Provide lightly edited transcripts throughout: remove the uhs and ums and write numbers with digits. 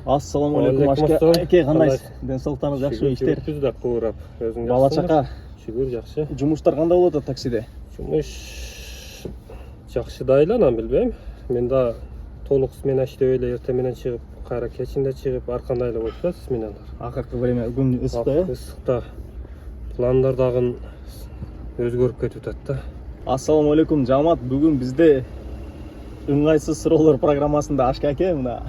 Ассаламу алейкум аке, кандайсыз? Ден соолуктарыңыз жакшыбы, иштер? Биз да куурап, өзүң Бала чака? Шүгүр жакшы. Жумуштар кандай болуп атат таксиде? Жумуш жакшы да айланам, билбейм. Мен да толук смена иштеп эле эртең менен чыгып, кайра кечинде чыгып, ар кандай эле болуп атат сменалар. Акыркы время күн ысык да, Ысыкта пландар дагы өзгөрүп кетип атат да. Ассаламу алейкум жамаат, бүгүн бизде ыңгайсыз суроолор программасында Ашка аке мына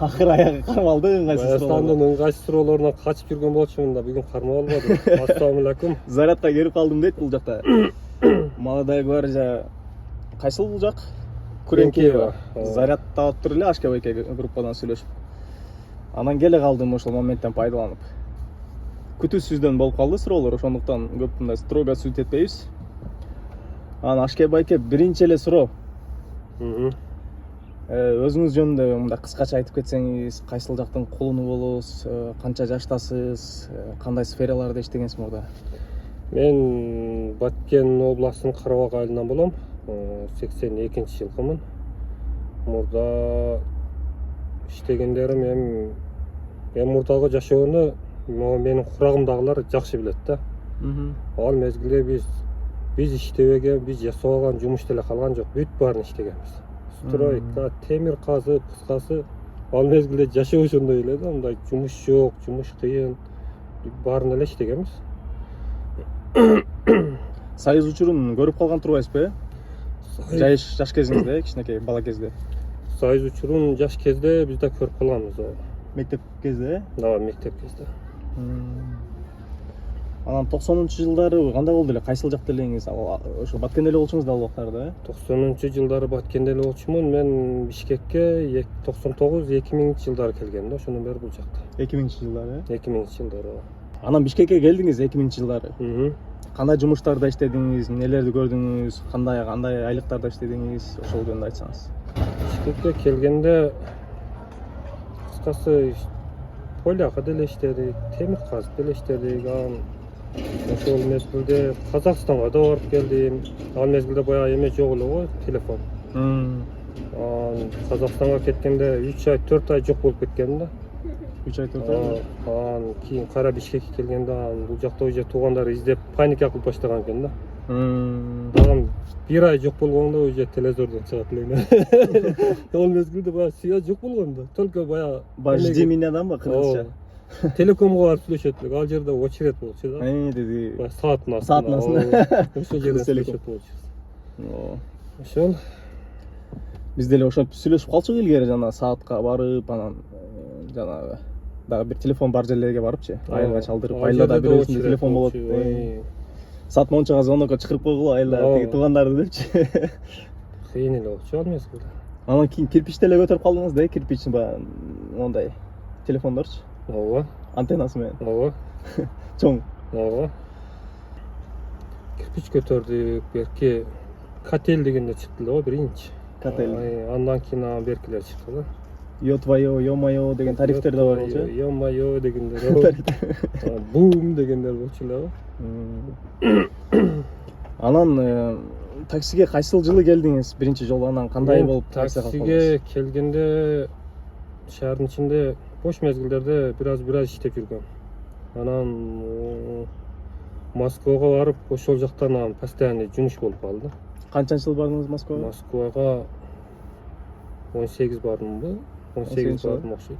акыр аягы кармалды ыңгайсыз суроолор. Баягы ыңгайсыз суроолорунан качып жүргөн болчумун да, бүгүн кармап албадым. Ассаламу алейкум. Зарядка келип калдым дейт бул жакта. Молодая гвардия кайсыл бул жак? Күреңкеева. Зарядта отуруп эле Ашка байке группадан сүйлөшүп. Анан келе калдым ошол моменттен пайдаланып. Күтүүсүздөн болуп калды суроолор, ошондуктан көп мындай строго сүт этпейбиз. Анан Ашка байке биринчи эле суроо. Өзүңүз жөнүндө мындай кыскача айтып кетсеңиз, кайсыл жактын кулуну болосуз, канча жаштасыз, кандай сфераларда иштегенсиз мурда? Мен Баткен областынын Карабак айылынан болом. 82-жылкымын. Мурда иштегендерим эми мурдагы жашоону менин курагымдагылар жакшы билет да. Ал мезгилде биз иштебеген, биз жасабаган жумуш деле калган жок. Бүт баарын иштегенбиз. Стройка, темир казып, кыскасы, ал мезгилде жашоо ошондой эле да, мындай жумуш жок, жумуш кыйын. Баарын эле иштегенбиз. Союз учурун көрүп калган турбайсызбы? Жаш кезиңизде, кичинекей бала кезде. Союз учурун жаш кезде биз да көрүп калганбыз. Мектеп кезде? Да, мектеп кезде. Анан 90-жылдары кандай болду эле? Кайсыл жакта элеңиз? Ошо Баткенде эле болчуңуз да ал убактарда, 90-жылдары Баткенде эле болчумун. Мен Бишкекке 99-2000-жылдары келгем да, ошондон бери бул жакта. 2000-жылдары? 2000-жылдары. Анан Бишкекке келдиңиз 2000-жылдары. Кандай жумуштарда иштедиңиз, нелерди көрдүңүз, кандай айлыктарда иштедиңиз, ошол жөнүндө айтсаңыз. Бишкекке келгенде кыскасы поляка деле иштедик, темир казып деле иштедик. Ошол мезгилде Казакстанга да барып келдим. Ал мезгилде баягы эме жок эле го, телефон. Казакстанга кеткенде 3 ай, 4 ай жок болуп кеткенмин да. 3 ай 4 ай. Анан кийин кайра Бишкекке келгенде бул жакта уже туугандар издеп паника кылып баштаган экен да. Дагы 1 ай жок болгондо уже телевизордон чыгат эле. Ал мезгилде баягы связь жок болгон да. Только баягы Жди менядан кыргызча. Телекомго барып сүйлөшөт элек. Ал жерде очередь болчу да. Деди. Сааттын астында. Ошол жерде сүйлөшөт болчу. Ошол. Биз деле ошентип сүйлөшүп калчук илгери, жана саатка барып, анан жанагы дагы бир телефон бар жерлерге барыпчы, айылга чалдырып, айылда бирөөсүндө телефон болот. Саат мончага звонокко чакырып койгула, айылда тиги туугандарды депчи. Кыйын эле болчу ал мезгилде. Анан кийин кирпичти эле көтөрүп калдыңыз да, кирпич баягы мондай телефондорчу. Ооба. Антеннасы менен. Ооба. Чоң. Ооба. Кирпич көтөрдүк, берки котель дегенде чыкты да, биринчи. Котель. Андан кийин беркилер чыкты да. Ё твоё, ё моё деген тарифтер да бар болчу. Ё моё дегендер. Бум дегендер болчу эле. Анан таксиге кайсыл жылы келдиңиз биринчи жолу? Анан кандай болуп таксиге келгенде шаардын ичинде бош мезгилдерде бир аз иштеп жүргөм. Анан Москвага барып, ошол жактан постоянный жумуш болуп калды. Канчанчы жыл бардыңыз Москвага? Москвага 18 бардымбы? 18 бардым окшойт.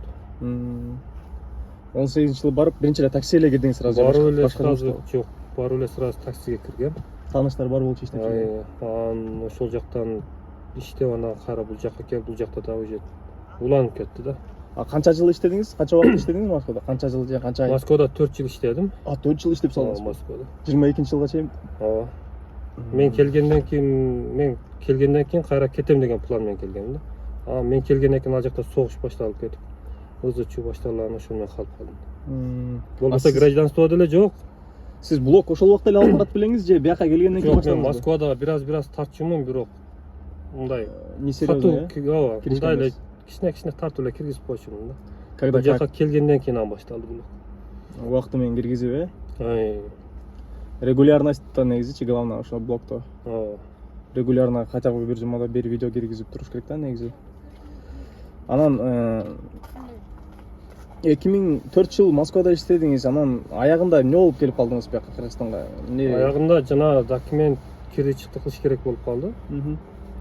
18-жылы барып, биринчи эле такси эле кирдиңиз сразу? Барып эле сразу жок, барып эле сразу таксиге киргем. Тааныштар бар болчу иштеп жүргөн. Анан ошол жактан иштеп, анан кайра бул жакка келип, бул жакта да уже уланып кетти да. Канча жыл иштедиңиз? Канча убакыт иштедиңиз Москвада? Канча жыл же канча ай? Москвада 4 жыл иштедим. 4 жыл иштеп салдыңыз? Москвада. 22-жылга чейин? Ооба. Мен келгенден кийин кайра кетем деген план менен келгем да. Мен келгенден кийин ал жакта согуш башталып кетип, ызы-чуу башталган, ошол менен калып калдым. Болбосо гражданство деле жок. Сиз блок ошол убакта эле алып барат белеңиз же бияка келгенден кийин баштадыңызбы? Жок, Москвада бир аз тартчумун, бирок мындай несерьезно, ооба, мындай эле кичине тартып эле киргизип койчумун да. Когда жака келгенден кийин башталды бул. Убакыты менен киргизип, регулярностьта негизичи главное ошо блокто. Регулярно хотя бы бир жумада бир видео киргизип туруш керек да негизи. Анан 2004 жыл Москвада иштедиңиз, анан аягында эмне болуп келип калдыңыз бияка Кыргызстанга? Аягында жана документ кире чыкты кылыш керек болуп калды.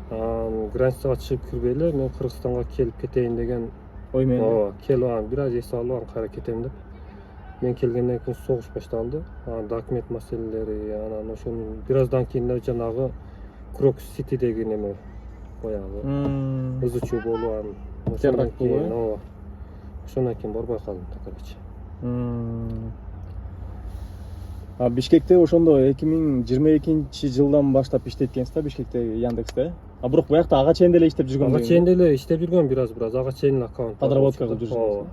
Границага чыгып кирбей эле мен Кыргызстанга келип кетейин деген ой менен. ооба, келип бир аз эс алып анан кайра кетем деп. Мен келгенден кийин согуш башталды. Документ маселелери, анан ошонун бир аздан кийин эле жанагы Крокус Ситидеги неме баягы ызычуу болуп анан ошондон кийин ооба. Ошондон кийин барбай калдым, короче. Бишкекте ошондо 2022-жылдан баштап иштейт экенсиз да, Бишкекте Яндексте. Бирок буякта ага чейин деле иштеп жүргөн. Ага чейин деле иштеп жүргөн, бир аз ага чейин эле аккаунт подработка кылып жүрсүңүз.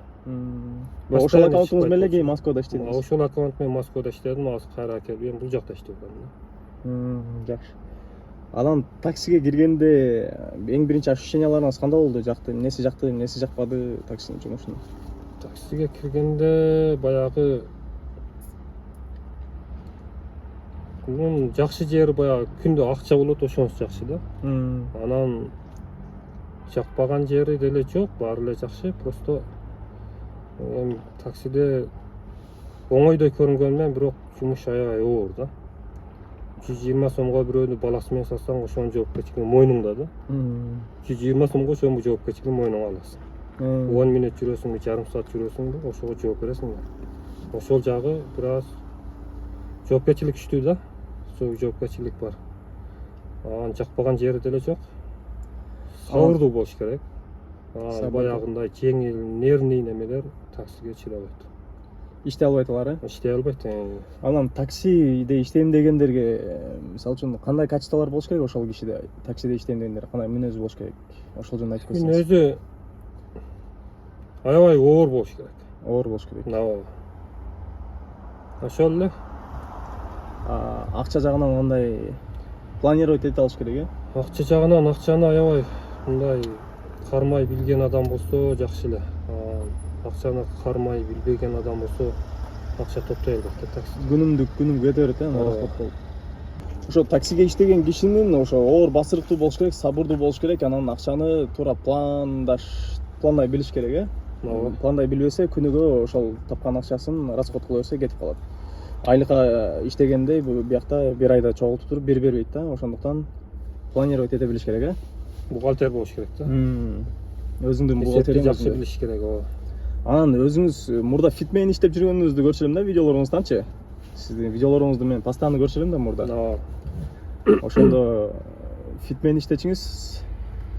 Ошол аккаунтуңуз менен эле кийин Москвада иштедиңиз. Ошол аккаунт менен Москвада иштедим, азыр кайра келип эми бул жакта иштеп жүрөм. Жакшы. Анан таксиге киргенде эң биринчи ощущенияларыңыз кандай болду? Эмнеси жакты, эмнеси жакпады таксинин жумушун? Таксиге киргенде баягы жакшы жери баягы күндө акча болот, ошонусу жакшы да. Анан жакпаган жери деле жок, баары эле жакшы. Просто эми таксиде оңойдой көрүнгөнү менен бирок жумуш аябай оор да. 120 сомго бирөөнү баласы менен сатсаң, ошонун жоопкерчилиги мойнуңда да. 120 сомго ошонун жоопкерчилигин мойнуңа аласың. 10 мүнөт жүрөсүңбү, жарым саат жүрөсүңбү, ошого жооп бересиң да. Ошол жагы бир аз жоопкерчилик күчтүү да. Ошол жоопкерчилик бар. Жакпаган жери деле жок. Сабырдуу болуш керек. Баягындай жеңил, нервный немелер таксиге чыдабайт. Иштей албайт алар, Иштей албайт. Анан таксиде иштейм дегендерге, мисалы үчүн, кандай качестволор болуш керек ошол кишиде? Таксиде иштейм дегендер кандай мүнөзү болуш керек? Ошол жөнүндө айтып койсоңуз. Мүнөзү аябай оор болуш керек. Оор болуш керек. Ооба. Ошол эле. Акча жагынан кандай планировать эте алыш керек, Акча жагынан акчаны аябай мындай кармай билген адам болсо жакшы эле. Акчаны кармай билбеген адам болсо акча топтой албайт такси. Күнүм кете берет, расход болуп. Ошо таксиге иштеген кишинин ошо оор басырыктуу болуш керек, сабырдуу болуш керек, анан акчаны туура пландай билиш керек, Пландай билбесе күнүгө ошол тапкан акчасын расход кыла берсе кетип калат. Айлыкка иштегенде биякта бир айда чогултуп туруп бир бербейт да, ошондуктан планировать эте билиш керек, Бухгалтер болуш керек да. Өзүңдүн бухгалтериң жакшы билиш керек, Анан өзүңүз мурда фитмен иштеп жүргөнүңүздү көрчү элем да, видеолоруңузданчы. Сиздин видеолоруңузду мен постоянно көрчү элем да мурда. Ошондо фитмен иштечиңиз.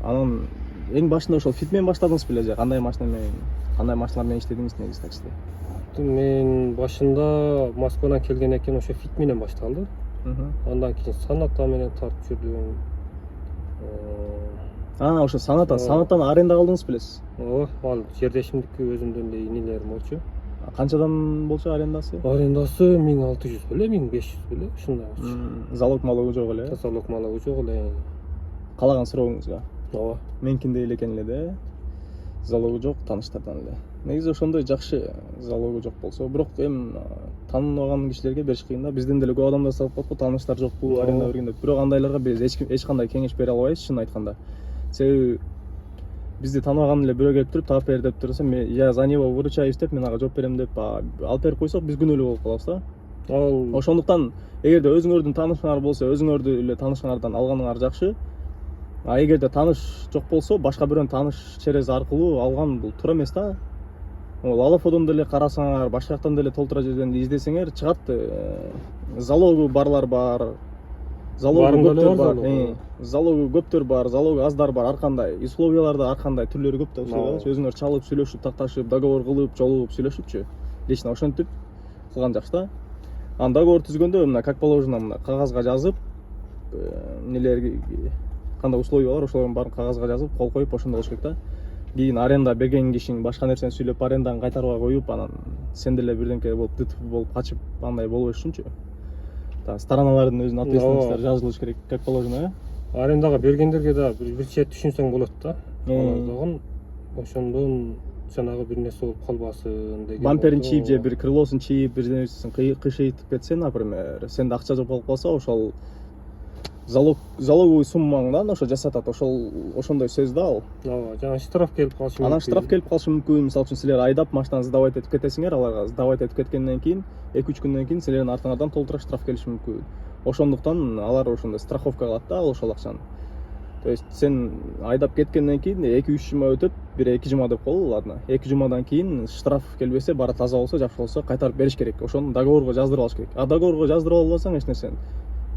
Анан эң башында ошол фитмен баштадыңыз беле же? Кандай машиналар менен иштедиңиз негизи таксиде? Мен башында Москвадан келгенден кийин ошо фит менен башталды. Андан кийин Саната менен тартып жүрдүм. Ошо Санатан аренда калдыңыз белесиз? Ооба, ал жердешимдики, өзүмдүн эле инилерим болчу. Канчадан болчу арендасы? Арендасы 1600 беле, 1500 беле, ушундай болчу. Залог малогу жок эле. Залог малогу жок эле. Калаган срогуңузга. Ооба. Меникиндей эле экен эле да. Залогу жок, тааныштардан эле. Негизи ошондой жакшы, залогу жок болсо, бирок эми тааныбаган кишилерге бериш кыйын да. Бизден деле көп адамдар сабап калат го, тааныштар жокпу, аренда берген деп. Бирок андайларга биз эч кандай кеңеш бере албайбыз, чынын айтканда. Себеби бизди тааныбаган эле бирөө келип туруп, таап бер деп турса, я за него выручаюсь деп, мен ага жооп берем деп алып берип койсок, биз күнөөлүү болуп калабыз да. Ошондуктан эгерде өзүңөрдүн таанышыңар болсо, өзүңөрдү эле таанышыңардан алганыңар жакшы. Эгерде тааныш жок болсо, башка бирөөнүн тааныш через аркылуу алган бул туура эмес да. Алафодон деле карасаңар, башка жактан деле толтура жүргөндө издесеңер чыгат. Залогу барлар бар. Залогу көптөр бар, залогу аздар бар, ар кандай. Условияларда ар кандай түрлөрү көп да, өзүңөр чалып, сүйлөшүп, такташып, договор кылып, жолугуп, сүйлөшүпчү. Лично ошентип кылган жакшы да. Анан договор түзгөндө мына как положено мына кагазга жазып, нелерги кандай условия бар, ошолордун баарын кагазга жазып, кол коюп ошондой болуш керек да. Кийин аренда берген кишиң башка нерсени сүйлөп аренданы кайтарбай коюп, анан сен деле бирдемке болуп качып андай болбош үчүнчү. Стороналардын өзүнүн ответственностьтары жазылыш керек, как положено, Арендага бергендерге да бир чет түшүнсөң болот да. Анан ошондон жанагы бир нерсе болуп калбасын деген. Бамперин чийип же бир крылосун чийип, бир нерсесин кышыйтып кетсе, например, сенде акча жок болуп калса, ошол залоговый суммаңдан ошо жасатат, ошондой сөз да ал. ооба, жаңы штраф келип калышы мүмкүн. Анан штраф келип калышы мүмкүн. Мисалы үчүн силер айдап машинаны сдавать этип кетесиңер, аларга сдавать этип кеткенден кийин 2-3 күндөн кийин силердин артыңардан толтура штраф келиши мүмкүн. Ошондуктан алар ошондой страховка кылат да ошол акчаны. То есть сен айдап кеткенден кийин 2-3 жума өтөт, бир 2 жума деп коелу, ладно. 2 жумадан кийин штраф келбесе, бара таза болсо, жакшы болсо кайтарып бериш керек. Ошону договорго жаздырып алыш керек. А договорго жаздырып албасаң эч нерсени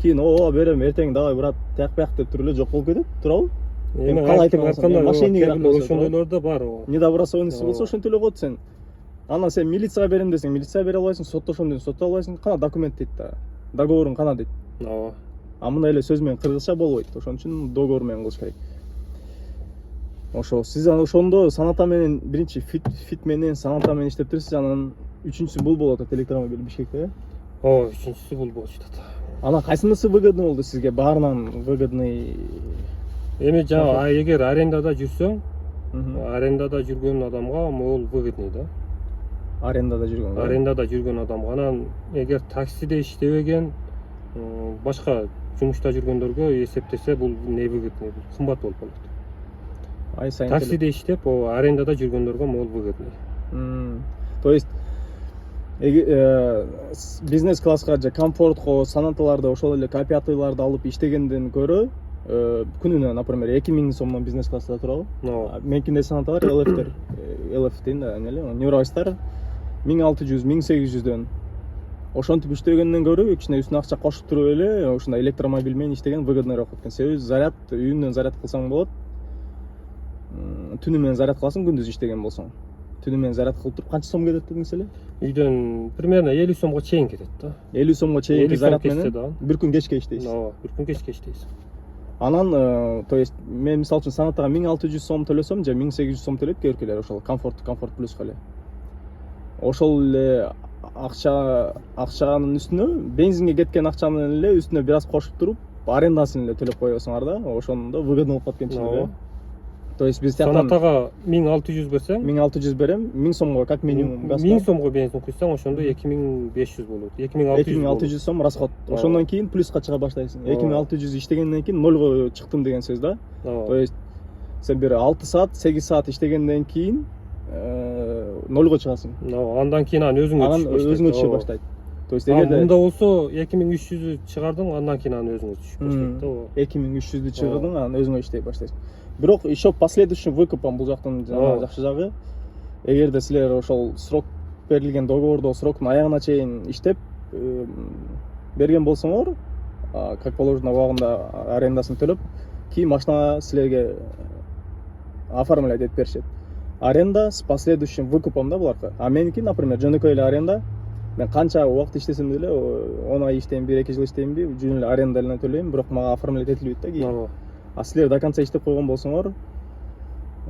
кийин берем, эртең давай брат, тияк бияк деп туруп эле жок болуп кетет, туурабы? Эми калай айтып айткандай мошенник ошондойлор да бар. недобросовестность болсо ошентип эле коет сен. Анан сен милицияга берем десең, милицияга бере албайсың, соттошом десең, сотто албайсың. Кана документ дейт да. Договоруң кана дейт. Ооба. А мына эле сөз менен кыргызча болбойт. Ошон үчүн договор менен кылыш керек. Ошо сиз ошондо саната менен биринчи фит менен саната менен иштеп турсуз, анан үчүнчүсү бул болот электромобиль Бишкекте, э? Ооба, үчүнчүсү бул болуп жатат. Анан кайсынысы выгодный болду сизге? Баарынан выгодный. Эми жаңы эгер арендада жүрсөң, арендада жүргөн адамга могул выгодный да. Арендада жүргөн. Арендада жүргөн адамга. Анан эгер таксиде иштебеген, башка жумушта жүргөндөргө эсептесе бул не выгодный, бул кымбат болуп калат. Ай сайын Таксиде иштеп, арендада жүргөндөргө могул выгодный. То есть бизнес класска же комфортко санаталарды ошол эле К5-ларды алып иштегенден көрө күнүнө, например, 2000 сомдон бизнес класста турабы? Меникиндей санаталар LF-тер, LF дейин да, эмне эле, Нюрайстар 1600, 1800дөн. Ошентип иштегенден көрө кичине үстүнө акча кошуп туруп эле ушундай электромобиль менен иштеген выгодныйраак экен. Себеби заряд үйүндөн заряд кылсаң болот. Түнү менен заряд кыласың, күндүз иштеген болсоң. Түнү менен заряд кылып туруп канча сом кетет дедиңиз эле? Үйдөн примерно 50 сомго чейин кетет да. 50 сомго чейин заряд менен бир күн кечке иштейсиз. Ооба, бир күн кечке иштейсиз. Анан, то есть мен мисалы үчүн санатага 1600 сом төлөсөм же 1800 сом төлөйт кээ-биркилер, ошол комфорт плюска эле. Ошол эле акчанын үстүнө бензинге кеткен акчанын эле үстүнө бир аз кошуп туруп, арендасын эле төлөп коесуңар да, ошондо выгодно болуп калат экен. То есть биз тияктан санатага 1600 берсең, 1600 берем, 1000 сомго как минимум газ. 1000 сомго бензин куйсаң, ошондо 2500 болот. 2600 сом расход. Ошондон кийин плюска чыга баштайсың. 2600 иштегенден кийин нолго чыктым деген сөз да. То есть сен бир 6 саат, 8 саат иштегенден кийин нолго чыгасың. Андан кийин өзүңө түшө баштайт. То есть эгерде мында болсо 2300 чыгардың, андан кийин өзүңө түшүп баштайт да. 2300 чыгардың, анан өзүңө иштей баштайсың. Бирок еще последующий выкупам бул жактын жакшы жагы. Эгерде силер ошол срок берилген договордо сроктун аягына чейин иштеп берген болсоңор, как положено убагында арендасын төлөп, кийин машина силерге оформлять этип беришет. Аренда с последующим выкупом да буларга. А меники, например, жөнөкөй эле аренда. Мен канча убакыт иштесем деле, 10 ай иштейм, 1-2 жыл иштеймби, жөн эле аренда эле төлөйм, бирок мага оформлять этилбейт да кийин. А силер до конца иштеп койгон болсоңор,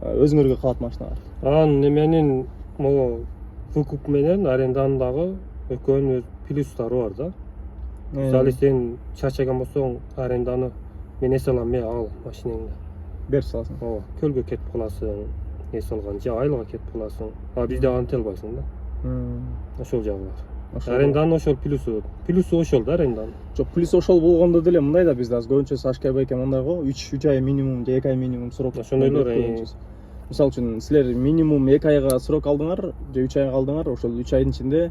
өзүңөргө калат машиналар. Анан неменин могу выкуп менен аренданын дагы экөөнүн өз плюстары бар да. Мисалы сен чарчаган болсоң, аренданы мен эсе алам, ал машинеңди берип саласың. Ооба, көлгө кетип каласың, эсе алган же айылга кетип каласың. А бизде антел албайсың да. Ошол жагы бар. Аренданын ошол плюсу ошол да аренданын. Жок, плюс ошол болгондо деле мындай да бизде аз көбүнчөсү АШКБ мындай го, 3 ай минимум же 2 ай минимум срок. Ошондойлор. Мисалы үчүн силер минимум 2 айга срок алдыңар же 3 айга алдыңар, ошол 3 айдын ичинде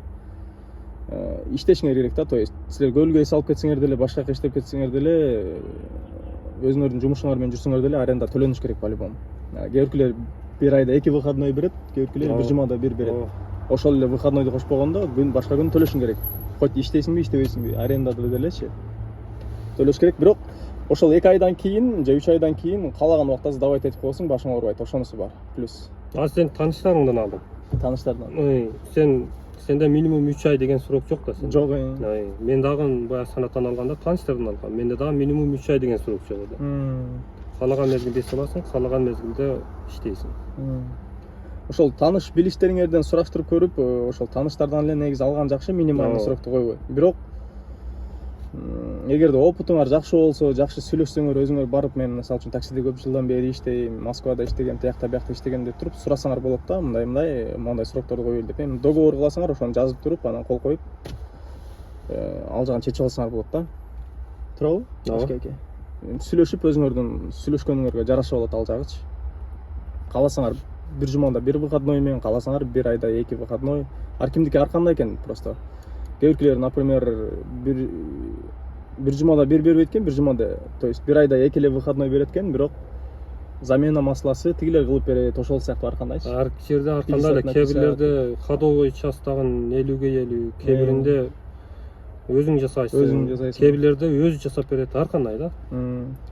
иштешиңер керек да. То есть силер көлгө эс алып кетсеңер деле, башка жака иштеп кетсеңер деле, өзүңөрдүн жумушуңар менен жүрсөңөр деле аренда төлөнүш керек по-любому. Кээ-биркилер бир айда 2 выходной берет, кээ-биркилер бир жумада бир берет. Ошол эле выходнойду кошпогондо башка күн төлөшүң керек. Хоть иштейсиңби, иштебейсиңби, арендада делечи төлөш керек. Бирок ошол 2 айдан кийин же 3 айдан кийин каалаган убакта сдавать этип койсоң башың оорубайт. Ошонусу бар. Плюс. Сен тааныштарыңдан алдың. Тааныштардан. Сенде минимум 3 ай деген срок жок да сен. Жок. Мен дагы баягы санаттан алганда тааныштардан алгам. Менде дагы минимум 3 ай деген срок жок эди. Каалаган мезгилде эс аласың, каалаган мезгилде иштейсиң. Ошол тааныш билиштериңерден сураштырып көрүп, ошол тааныштардан эле негизи алган жакшы, минималдуу срокту койбой. Бирок эгерде опытыңар жакшы болсо, жакшы сүйлөшсөңөр, өзүңөр барып, мен мисалы үчүн таксиде көп жылдан бери иштейм, Москвада иштегем, биякта иштегем деп туруп сурасаңар болот да, мындай срокторду коюл деп. Эми договор кыласыңар, ошону жазып туруп, анан кол коюп, ал жагын чечип алсаңар болот да. Туурабы? сүйлөшүп өзүңөрдүн сүйлөшкөнүңөргө жараша болот ал жагычы. Кааласаңар бир жумада бир выходной менен, кааласаңар бир айда 2 выходной. Ар кимдики ар кандай экен просто. Кээ биркилер, например, бир жумада бир бербейт экен, бир жумада, то есть бир айда 2 эле выходной берет экен, бирок замена масласы тигилер кылып берет, ошол сыяктуу ар кандайчы. Ар жерде ар кандай эле, кээ бирлерде ходовой частагын 50-ге 50, кээ биринде өзүң жасайсың. Кээ бирлерде өзү жасап берет, ар кандай да.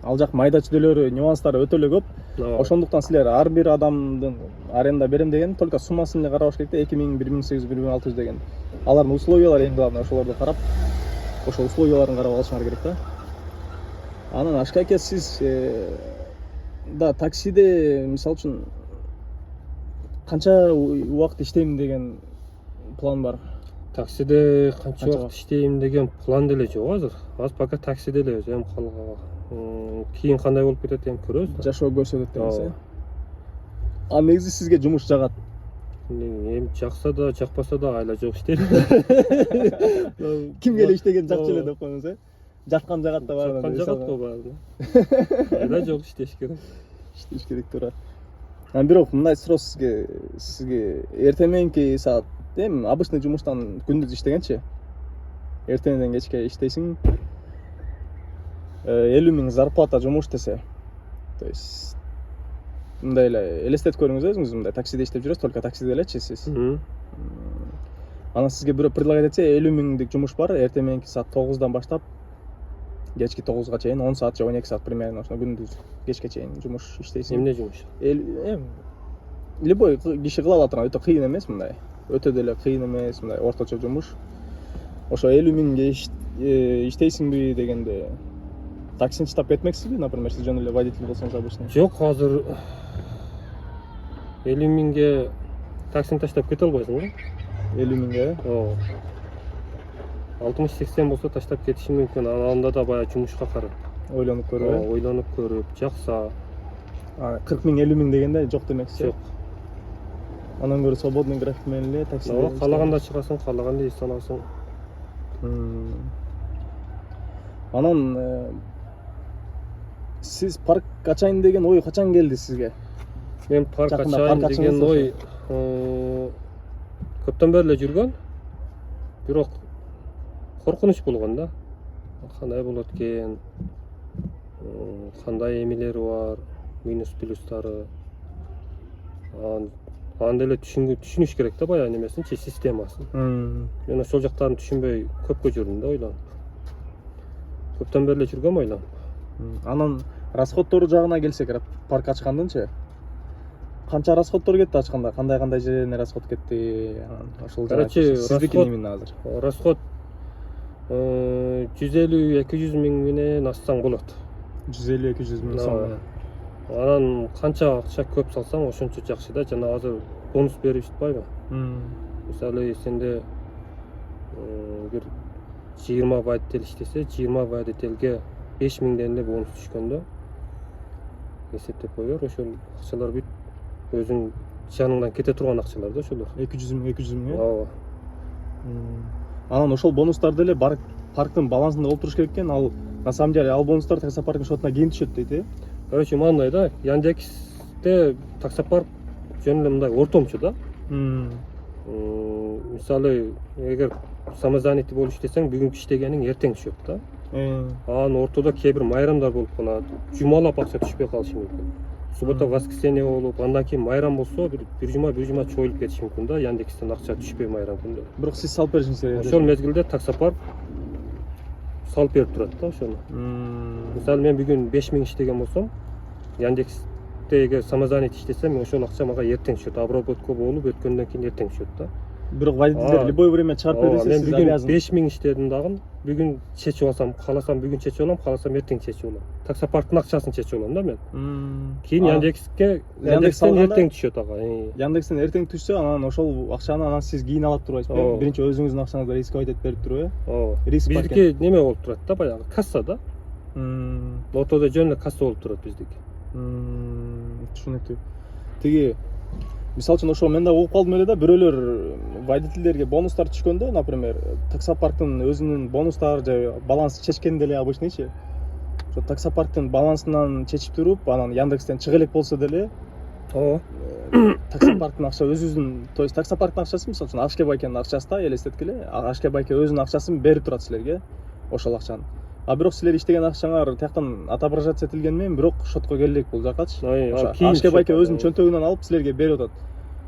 Ал жак майда чүдөлөрү, нюанстары өтө эле көп. Ошондуктан силер ар бир адамдын аренда берем деген только суммасын эле карабаш керек да, 2000, 1800, 1600 деген. Алардын условиялары эң главный, ошолорду карап, ошол условияларын карап алышыңар керек да. Анан Ашкаке, сиз да таксиде мисалы үчүн канча убакыт иштейм деген план бар? Таксиде канча убакыт иштейм деген план деле жок азыр. Азыр пока таксиде элебиз, эми кийин кандай болуп кетет эми көрөбүз. Жашоо көрсөтөт дегенсиз. А негизи сизге жумуш жагат? Эми жакса да, жакпаса да айла жок иштейм. Кимге эле иштеген жакчу эле деп коюңуз, Жаткан жагат да бар. Жаткан жагат го бар. Айла жок иштеш керек. Иштеш керек туура. Бирок мындай суроо сизге эртең мененки саат эми обычный жумуштан күндүз иштегенчи, эртеңден кечке иштейсиң, 50 000 зарплата жумуш десе, то есть мындай эле элестетип көрүңүз өзүңүз, мындай таксиде иштеп жүрөсүз, только таксиде элечи сиз. Анан сизге бирөө предлагать этсе 50 000дик жумуш бар, эртең мененки саат 9-дан баштап кечки 9-га чейин 10 саат же 12 саат примерно, ошо күндүз кечке чейин жумуш иштейсиң. Эмне жумуш? Любой киши кыла ала турган, өтө кыйын эмес мындай. Өтө деле кыйын эмес, мындай орточо жумуш. Ошо 50 000ге иштейсиңби дегенде таксини таштап кетмексизби, например, сиз жөн эле водитель болсоңуз обычный? Жок, азыр 50 000ге таксини таштап кете албайсың го. 50 000ге? 60-80 болсо таштап кетишим мүмкүн. Анда да баягы жумушка карап Ойлонуп көрүп. Ойлонуп көрүп, жакса. 40 000, 50 000 дегенде жок демексиз. Жок. Анан көрө свободный график менен эле таксиде. Каалаганда чыгасың, каалаганда эс аласың. Анан сиз парк ачайын деген ой качан келди сизге? Мен парк ачайын деген ой көптөн бери эле жүргөн. Бирок коркунуч болгон да. Кандай болот экен? Кандай эмелери бар? Минус плюстары. Аны деле түшүнүш керек да, баягы немесинчи, системасын. Мен ошол жактарын түшүнбөй көпкө жүрдүм да, ойлонуп. Көптөн бери эле жүргөм, ойлонуп. Анан расходтору жагына келсек, парк ачкандынчы канча расходтор кетти ачканда? Кандай жерине расход кетти? Ошол жагы сиздики именно азыр. Расход 150-200 миң менен ачсаң болот. 150-200 миң сом. Анан канча акча көп салсаң ошончо жакшы да. Жана азыр бонус берип жатпайбы? Мисалы сенде бир 20 водитель иштесе, 20 водительге 5 миңден эле бонус түшкөндө эсептеп коёр. Ошол акчалар бүт өзүң жаныңдан кете турган акчалар да ошолор. 200 миң. Ооба. Анан ошол бонустарды эле парктын балансында болуп туруш керек экен. Ал на самом деле ал бонустар таксопарктын шотуна кийин түшөт дейт. Короче, мындай да, Яндексте таксопарк жөн эле мындай ортомчу да. Мисалы, эгер самозанятый болуп иштесең, бүгүнкү иштегениң эртең түшөт да. Анан ортодо кээ бир майрамдар болуп калат. Жумалап акча түшпөй калышы мүмкүн. Суббота, воскресенье болуп, андан кийин майрам болсо, бир жума чоюлуп кетиши мүмкүн да, Яндекстен акча түшпөй майрам күндө. Бирок сиз салып беришиңиз. Ошол мезгилде таксопарк салып берип турат да ошону. Мисалы, мен бүгүн 5 миң иштеген болсом, Яндексте эгер самозанятый иштесем, ошол акча мага эртең түшөт. Обработка болуп өткөндөн кийин эртең түшөт да. Бирок водительдер любой время чыгарып берсе, мен бүгүн 5 миң иштедим дагы, бүгүн чечип алсам, кааласам бүгүн чечип алам, кааласам эртең чечип алам. Таксопарктын акчасын чечип алам да мен. Кийин Яндекстен эртең түшөт ага. Яндекстен эртең түшсө, анан ошол акчаны анан сиз кийин алат турбайсызбы? Биринчи өзүңүздүн акчаңызды рисковать этип берип туруп, Риск бар. Биздики неме болуп турат да, баягы касса да. Ортодо жөн эле касса болуп турат биздики. Түшүнүктүү. Тиги мисалы үчүн ошол мен да угуп калдым эле да, бирөөлөр водительдерге бонустар түшкөндө, например, таксопарктын өзүнүн бонустары же баланс чечкенде эле обычныйчы. ошо таксопарктын балансынан чечип туруп анан Яндекстен чыга элек болсо деле ооба таксопарктын акча өзүбүздүн, то есть таксопарктын акчасы мисалы үчүн Ашке байкенин акчасы да элестеткиле, Ашке байке өзүнүн акчасын берип турат силерге ошол акчаны. А бирок силер иштеген акчаңар тияктан отображаться этилген менен бирок шотко келе элек бул жакачы. Ашке байке өзүнүн чөнтөгүнөн алып силерге берип атат.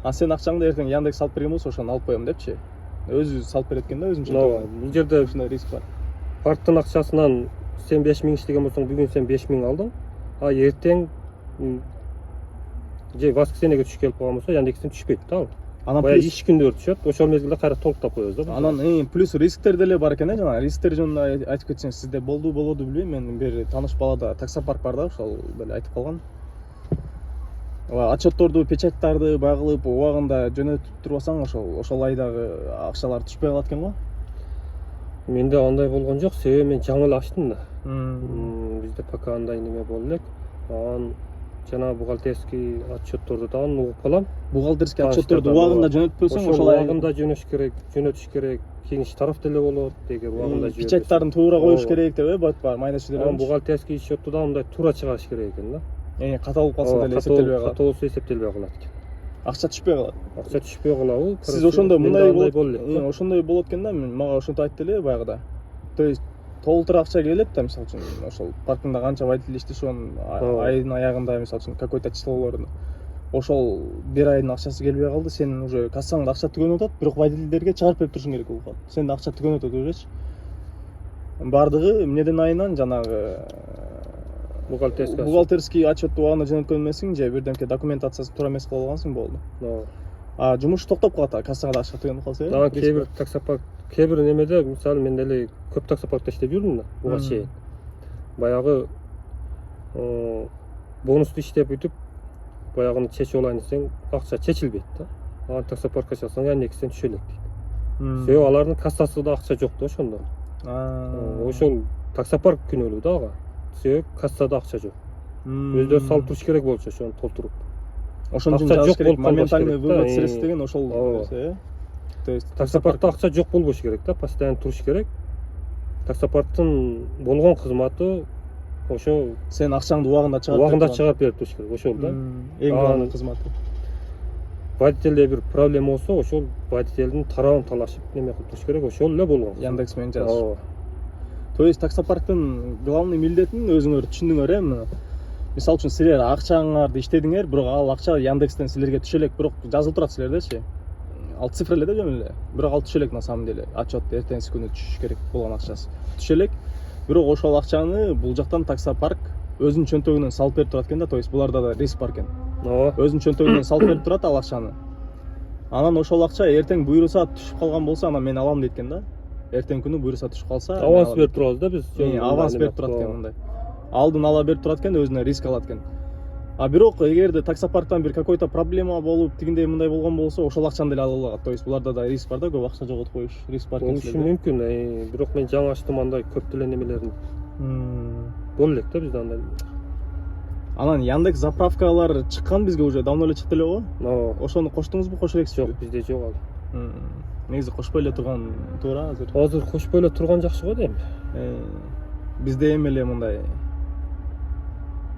А сен акчаңды эртең Яндекс салып берген болсо ошону алып коем депчи. Өзү салып берет экен да өзүнүн чөнтөгүнөн. Бул жерде ушундай риск бар. парктын акчасынан сен 5000 иштеген болсоң, бүгүн сен 5000 алдың, а эртең же воскресеньеге түшүп келип калган болсо Яндекстен түшпөйт да ал. Анан Баягы иш күндөр түшөт, ошол мезгилде кайра толуктап коебуз да. Анан плюс рисктер деле бар экен, жана рисктер жөнүндө айтып кетсең, сизде болду билбейм, менин бир тааныш балада таксопарк бар да, ошол деле айтып калган. Отчетторду, печаттарды багылып, убагында жөнөтүп турбасаң, ошол айдагы акчалар түшпөй калат экен го. Менде андай болгон жок, себеби мен жаңы эле ачтым да. Бизде пока андай неме боло элек. Анан жана бухгалтерский отчетторду да угуп калам. Бухгалтерский отчетторду убагында жөнөтпөсөң, ошол убагында жөнөтүш керек. Кийин штраф деле болот, эгер убагында жөнөтпөсөң. Печаттарын туура коюш керек деп, бар майда чүйдө. Анан бухгалтерский счетту да мындай туура чыгарыш керек экен да. Ката болуп калса деле эсептелбей калат. Ката болсо эсептелбей калат экен. Акча түшпөй калат. Акча түшпөй калабы? Сиз ошондой мындай болот. Ошондой болот экен да, мага ошентип айтты эле баягыда. То есть толтура акча келет да, мисалы үчүн ошол паркында канча водитель иштешион, айдын аягында мисалы үчүн какой-то числолорун. Ошол бир айдын акчасы келбей калды, сен уже кассаңда акча түгөнүп атат, бирок водительдерге чыгарып берип турушуң керек болуп калат. Сенде акча түгөнүп атат уже. Бардыгы эмнеден айынан жанагы бухгалтерский отчетту убагында жөнөткөн эмесиң, же бирдемке документациясы туура эмес кылып алгансың, болду. Жумуш токтоп калат, кассага акча түгөнүп калса. Дагы кээ бир таксопарк, кээ бир немеде, мисалы мен деле көп таксопаркта иштеп жүрдүм да, буга чейин. Баягы бонусту иштеп бүтүп, баягыны чечип алайын десең, акча чечилбейт да. Анан таксопаркка чыксаң, Яндекстен түшө элек дейт. Себеби алардын кассасында акча жок да ошондо. Ошол таксопарк күнөөлүү да ага. Себеби кассада акча жок. Өздөрү салып туруш керек болчу ошону толтуруп. Ошон үчүн жазыш керек, моментальный вывод средств деген ошол. То есть таксопаркта акча жок болбош керек да, постоянно туруш керек. Таксопарктын болгон кызматы ошо сен акчаңды убагында чыгарып берип туруш керек, ошол да. Эң главный кызматы. Водительде бир проблема болсо, ошол водительдин тарабын талашып неме кылып туруш керек, ошол эле болгон. Яндекс менен жазыш. То есть таксопарктын главный милдетин өзүңөр түшүндүңөр, мисалы үчүн силер акчаңарды иштедиңер, бирок ал акча Яндекстен силерге түшө элек, бирок жазылып турат силердечи. Ал цифра эле да жөн эле. Бирок ал түшө элек на самом деле. Отчет эртеңки күнү түшүш керек болгон акчасы. Түшө элек. Бирок ошол акчаны бул жактан таксопарк өзүнүн чөнтөгүнөн салып берип турат экен да, то есть буларда да риск бар экен. Өзүнүн чөнтөгүнөн салып берип турат ал акчаны. Анан ошол акча эртең буйруса түшүп калган болсо, анан мен алам дейт экен да. Эртең күнү буйруса түшүп калса, аванс берип турабыз да биз. Аванс берип турат экен мындай. Алдын ала берип турат экен, өзүнө риск алат экен. А бирок эгерде таксопарктан бир какой-то проблема болуп, тигиндей мындай болгон болсо, ошол акчаны деле ала алат. То есть буларда да риск бар да, көп акча жоготуп коюш риск бар экен. Болушу мүмкүн, бирок мен жаңы ачтым андай көп деле немелерин. Боло элек да бизде андай. Анан Яндекс заправкалар чыккан бизге уже давно эле чыкты эле го. Ошону коштуңузбу, кошо элексизби? Жок, бизде жок ал. Негизи кошпой эле турган туура азыр. Азыр кошпой эле турган жакшы го дейм. Bizde эми эле мындай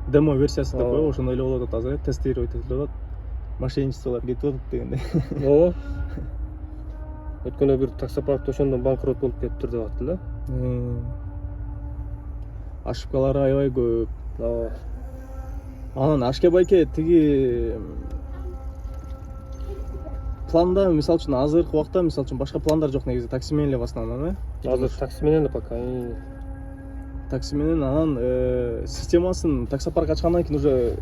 демо версиясы деп коебу, ошондой эле болуп атат азыр, тестировать этилип атат. Мошенничестволор кетип атат дегендей. Ооба. Өткөндө бир таксопарк ошондон банкрот болуп кетиптир деп атты эле. Ошибкалары аябай көп. Ооба. Анан Ашке байке тиги планда, мисалы үчүн азыркы убакта, мисалы үчүн башка пландар жок негизи, такси менен эле в основном, Азыр такси менен эле пока. Такси менен анан системасын таксопарк ачкандан кийин уже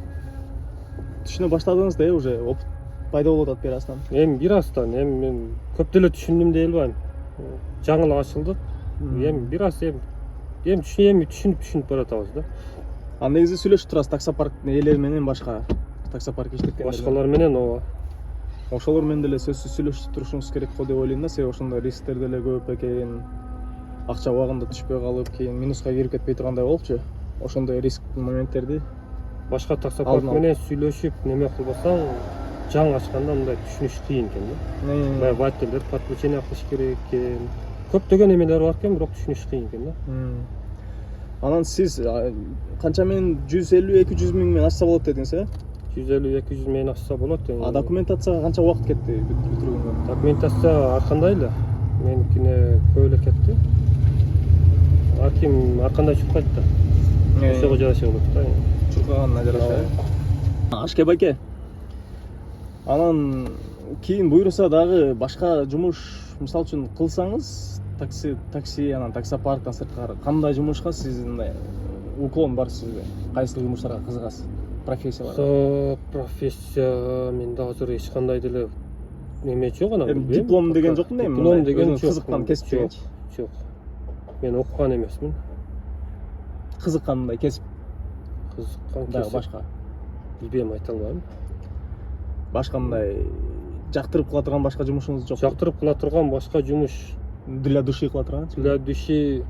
түшүнө баштадыңыз да, уже опыт пайда болуп атат бир астан. Эми бир астан, эми мен көп деле түшүндүм дей албайм. Жаңы эле ачылдык. Эми бир аз түшүнүп баратабыз да. Ан негизи сүйлөшүп турасыз таксопарк ээлери менен, башка таксопарк иштеткендер. Башкалар менен ооба. Ошолор менен деле сөзсүз сүйлөшүп турушуңуз керек го деп ойлойм да, себеби ошондой рисктер деле көп экен. Акча убагында түшпөй калып, кийин минуска кирип кетпей тургандай болупчу. Ошондой риск моменттерди башка таксопарк менен сүйлөшүп неме кылбасаң, жаңы ачканда мындай түшүнүш кыйын экен да. Баягы водительдер подключение кылыш керек экен. Көптөгөн эмелер бар экен, бирок түшүнүш кыйын экен да. Анан сиз канча менен 150-200 миң менен ачса болот дедиңиз, 150-200 миңден ашса болот. А документацияга канча убакыт кетти бүтүргөнгө? Документация ар кандай эле. Меникине көп эле кетти. Ар ким ар кандай чуркайт да. Ошого жараша болот да. Чуркаганына жараша. Ашке байке. Анан кийин буйруса дагы башка жумуш, мисалы үчүн кылсаңыз, такси анан таксопарктан сырткары кандай жумушка сиздин мындай уклон бар сизде? Кайсыл жумуштарга кызыгасыз? Профессияларга? Профессия менде азыр эч кандай деле неме жок, анан билбейм. Диплом деген жокпу дейм? Диплом деген жок. Кызыккан кесип дегенчи? Жок. Мен окуган эмесмин. Кызыккан кесип? Кызыккан Дагы кесип. башка? Билбейм, айта албайм. Башка мындай жактырып кыла турган башка жумушуңуз жокпу? Жактырып кыла турган башка жумуш, Для души кыла турган? для души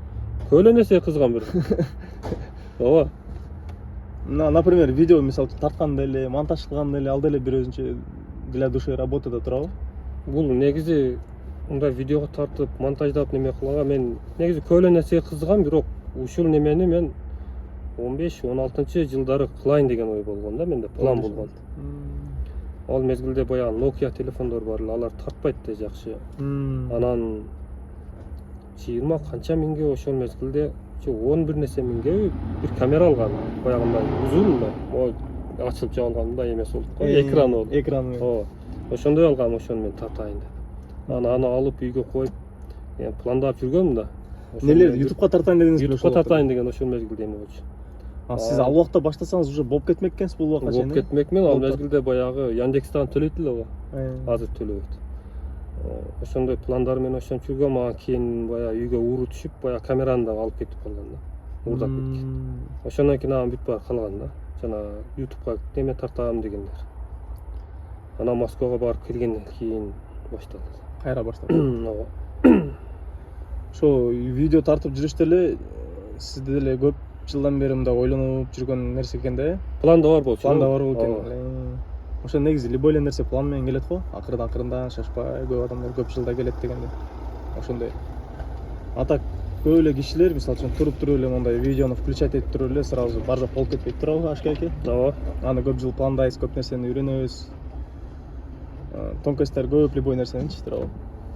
көп эле нерсе кызыгам бир. Ооба. Например, видео мисалы үчүн тартканда эле, монтаж кылганда эле ал деле бир өзүнчө для души работада турабы? Бул негизи мындай видеого тартып, монтаждап неме кылганга мен негизи көп эле нерсеге кызыгам, бирок ушул немени мен 15-16 жылдары кылайын деген ой болгон да, менде план болгон. Ал мезгилде баягы Nokia телефондор бар эле, алар тартпайт да жакшы. Анан 20 канча миңге ошол мезгилде 11 нерсе миңге бир камера алган, баягындай узун эле, могу ачылып жабылган мындай эмеси болуп кой, экраны болуп. Экраны. Ооба. Ошондой алгам, ошону мен тартайын деп. Аны алып үйгө коюп, пландап жүргөм да. Нелер YouTubeга тартайын дедиңиз? YouTubeга тартайын деген ошол мезгилде эме болчу. Сиз ал убакта баштасаңыз уже болуп кетмек экенсиз бул убакка чейин. Болуп кетмекмин, ал мезгилде баягы Яндекстен төлөйт эле го. Азыр төлөбөйт. Ошондой пландар менен ошентип жүргөм, анан кийин баягы үйгө ууру түшүп, баягы камераны да алып кетип калган да. Уурдап кетти. Ошондон кийин анан бүт баары калган да. Жана YouTubeга неме тартам дегендер. Анан Москвага барып келгенден кийин башталды. Кайра башталды. Ооба. Ошо видео тартып жүрүштө эле сизде деле көп жылдан бери мындай ойлонуп жүргөн нерсе экен да? Планда бар болчу. Планда бар экен. Ошо негизи любой эле нерсе план менен келет го. Акырдан шашпай, көп адамдар көп жылда келет дегенде. Ошондой. А так көп эле кишилер мисалы үчүн туруп эле мындай видеону включать этип туруп эле сразу бар жок болуп кетпейт турабы, Ашка аке? Ооба. Аны көп жыл пландайбыз, көп нерсени үйрөнөбүз. Тонкостьтер көп любой нерсеничи турабы.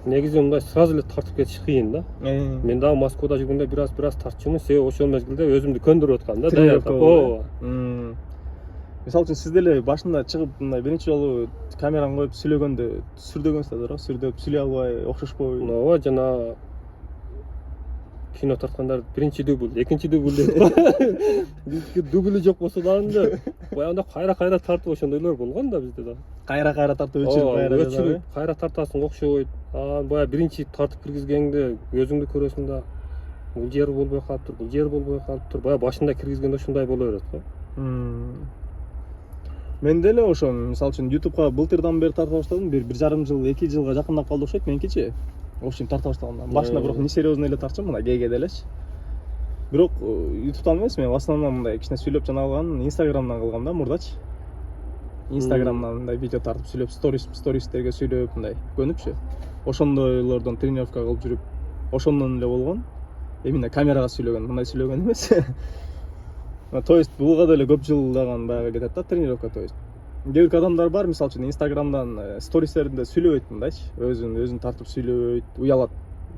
Негизи мындай сразу эле тартып кетиш кыйын да. Мен дагы Москвада жүргөндө бир аз тартчумун, себеби ошол мезгилде өзүмдү көндүрүп аткам да. Ооба. Мисалы үчүн сиз деле башында чыгып мындай биринчи жолу камераны коюп сүйлөгөндө сүрдөгөнсүз да туурабы? Сүрдөп сүйлөй албай, окшошпой. Ооба, жана кино тарткандар биринчи дубль, экинчи дубль дейт го. Бизге дубль жок болсо дагы баягында кайра тартып ошондойлор болгон да бизде да. Кайра тартып өчүрүп өчүрүп кайра тартасың окшобойт. Баягы биринчи тартып киргизгенде өзүңдү көрөсүң да, бул жери болбой калыптыр, бул жери болбой калыптыр. Баягы башында киргизгенде ушундай боло берет го. Мен деле ошо мисалы үчүн YouTubeга былтырдан бери тарта баштадым. 1,5 жыл, 2 жылга жакындап калды окшойт меникичи. Общем тарта баштагандан. Башында бирок не серьезно эле тартчумун, мына ГГ делечи. Бирок YouTube'дан эмес, мен в основном мындай кичине сүйлөп жана алган Instagram'дан кылгам да мурдачы. Instagram'дан мындай видео тартып сүйлөп, стористерге сүйлөп мындай көнүпчү. Ошондойлордон тренировка кылып жүрүп, ошондон эле болгон. Именно камерага сүйлөгөн, мындай сүйлөгөн эмес. То есть булга деле көп жылдаган баягы кетет да тренировка, то есть. Кээ бир адамдар бар, мисалы үчүн Instagram'дан стористеринде сүйлөбөйт мындайчы, өзүн тартып сүйлөбөйт, уялат.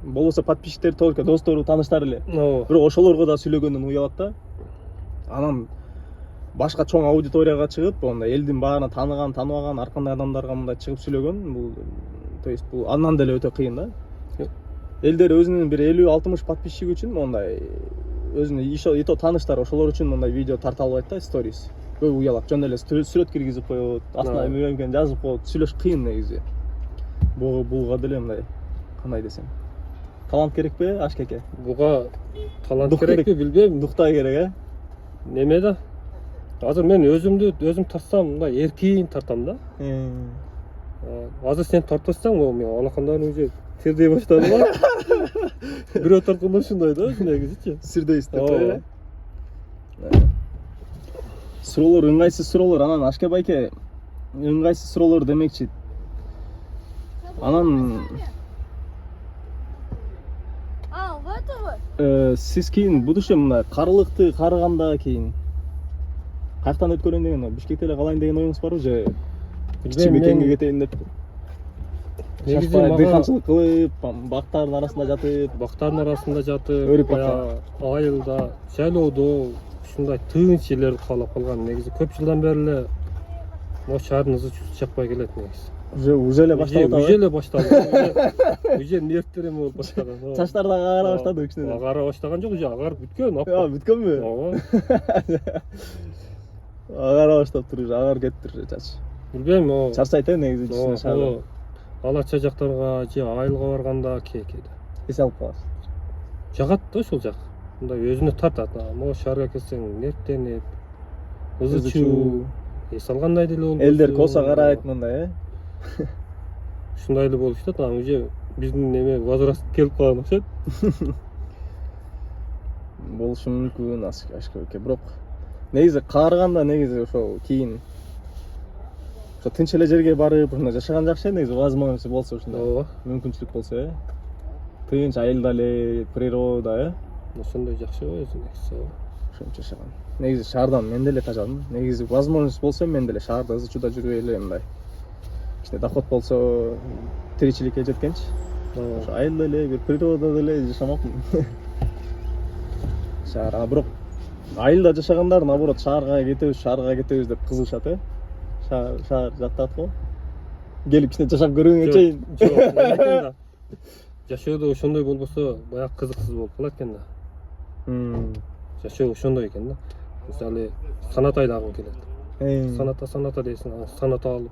Болбосо подписчиктер только достору, тааныштары эле. Бирок ошолорго да сүйлөгөндөн уялат да. Анан башка чоң аудиторияга чыгып, мындай элдин баарына таныбаган ар кандай адамдарга мындай чыгып сүйлөгөн, бул то есть бул андан деле өтө кыйын да. Элдер өзүнүн бир 50-60 подписчик үчүн мындай өзүнүн ито тааныштар ошолор үчүн мындай видео тарта албайт да, сторис. Көп уялат, жөн эле сүрөт киргизип коет, астына эмекен жазып коет, сүйлөш кыйын негизи. Буга деле мындай кандай десем, талант керекпи, Ашка аке? Буга талант керекпи билбейм, духта керек, Неме да? Азыр мен өзүм тартсам, мындай эркин тартам да. Азыр сен тартпасаң, мен алакандарын уже тердей баштады да. Бирөө тартканда ушундай да, негизичи. Сирдейсиз деп. Суроолор ыңгайсыз суроолор, анан Ашка байке ыңгайсыз суроолор демекчи. Анан вот Сиз кийин будущее мына карылыкты карыгандан кийин каяктан өткөрөйүн деген, Бишкекте эле калайын деген оюңуз барбы же кичи мекенге кетейин деп? Негизи Шашпай мага дыйканчылык кылып, бактардын арасында жатып, бактардын арасында жатып, Өрүп баягы айылда, жайлоодо ушундай тынч жерлерди каалап калган. Негизи көп жылдан бери эле могу шаардын ызы чуусу чакпай келет негизи. уже эле башталып Уже эле башталды. Уже нервтер эме болуп баштаган. чачтар да агара баштады кичинекей. Агара баштаган жок, уже агарып бүткөн. Бүткөнбү? Ооба. Агара баштаптыр, уже агарып кетиптир уже чач. Билбейм, о. Чарчайт негизи кичине шаар. Ала чажактарга же айылга барганда кээде Эс алып каласыз. жагат да ушул жак. Мындай өзүнө тартат. Могу шаарга келсең нервтенип, ызы чуу, эс алгандай деле болбойсуң. Элдер косо карайт мындай, Ушундай эле болуп жатат. Анан уже биздин неме возраст келип калган окшойт. Болушу мүмкүн ашка бирок негизи каарыганда негизи ошол кийин ошо тынч эле жерге барып ушундай жашаган жакшы негизи, возможность болсо ушундай. Ооба. Мүмкүнчүлүк болсо, тынч айылда эле, природа, Ошондой жакшы го өзү негизи. ошончо жашаган. Негизи шаардан мен деле тажадым. Негизи возможность болсо мен деле шаарда ызы чууда жүрбөй эле мындай. Кичине доход болсо, тиричиликке жеткенчи. Ошо айылда эле, бир природада эле жашамакмын. Шаар, бирок айылда жашагандар наоборот шаарга кетебиз деп кызыгышат, Шаар жактат го. Келип кичине жашап көргөнгө чейин. Жок, жашоодо ошондой болбосо баягы кызыксыз болуп калат экен да. Жашоо ошондой экен да. Мисалы санат айдагың келет. Саната дейсиң, санат алып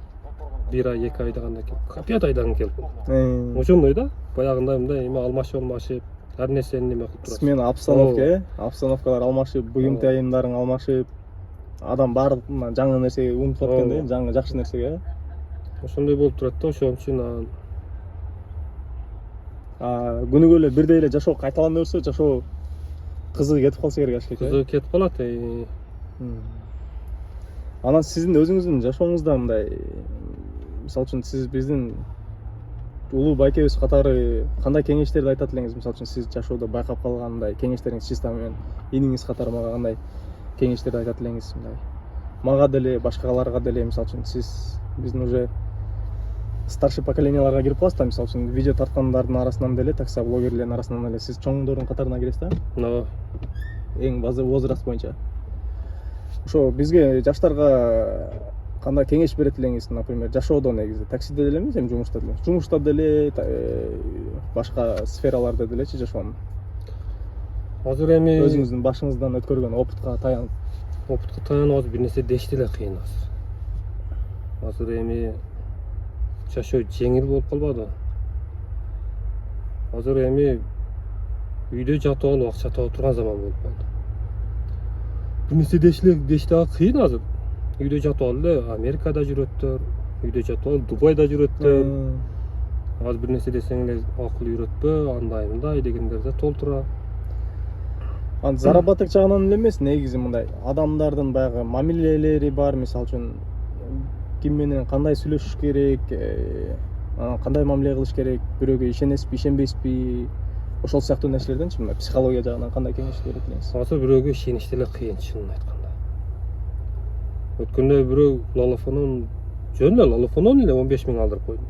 1 ай 2 айдаганда келип, капият айдагың келип. Ошондой да. Баягындай мындай эме алмашып, ар нерсени неме кылып турасың. Смена обстановкалар алмашып, буюм тайымдарың алмашып, адам баардык жаңы нерсеге умтулуп кеткенде, жаңы жакшы нерсеге. Ошондой болуп турат да, ошон үчүн күнүгө эле бирдей эле жашоо кайталана берсе, жашоо кызыгы кетип калса керек ашка. кызыгы кетип калат. Анан сиздин өзүңүздүн жашооңузда мындай, мисалы үчүн сиз биздин улуу байкебиз катары кандай кеңештерди айтат элеңиз? Мисалы үчүн сиз жашоодо байкап калгандай кеңештериңиз, чисто менен иниңиз катары мага кандай кеңештерди айтат элеңиз? Мындай мага деле, башкаларга деле, мисалы үчүн сиз биздин уже старший поколенияларга кирип каласыз да, мисалы үчүн видео тарткандардын арасынан деле, таксоблогерлердин арасынан эле сиз чоңдордун катарына киресиз да? Эң базы возраст боюнча. Ошо бизге жаштарга кандай кеңеш берет элеңиз? Например, жашоодо негизи таксиде деле эмес, эми жумушта деле. Жумушта деле, башка сфераларда делечи жашоонун. Азыр эми Өзүңүздүн башыңыздан өткөргөн опытка таянып. Азыр бир нерсе дешти эле кыйын азыр. Азыр эми жашоо жеңил болуп калбады. Азыр эми үйдө жатып алып акча таба турган заман болуп калды. Бир нерсе дешти кыйын азыр. Үйдө жатып алып эле Америкада жүрөттөр, үйдө жатып алып Дубайда жүрөттөр. Азыр бир нерсе десең эле акыл үйрөтпө, андай мындай дегендер да толтура. Анан заработок жагынан эле эмес, негизи мындай адамдардын баягы мамилелери бар, мисалы үчүн ким менен кандай сүйлөшүш керек, кандай мамиле кылыш керек, бирөөгө ишенесизби, ишенбейсизби, ошол сыяктуу нерселерденчи, мындай психология жагынан кандай кеңеш берет элеңиз? Азыр бирөөгө ишениш деле кыйын, чынын айтканда. Өткөндө бирөө лалофонун жөн эле лалофонун эле 15 000 алдырып койдум.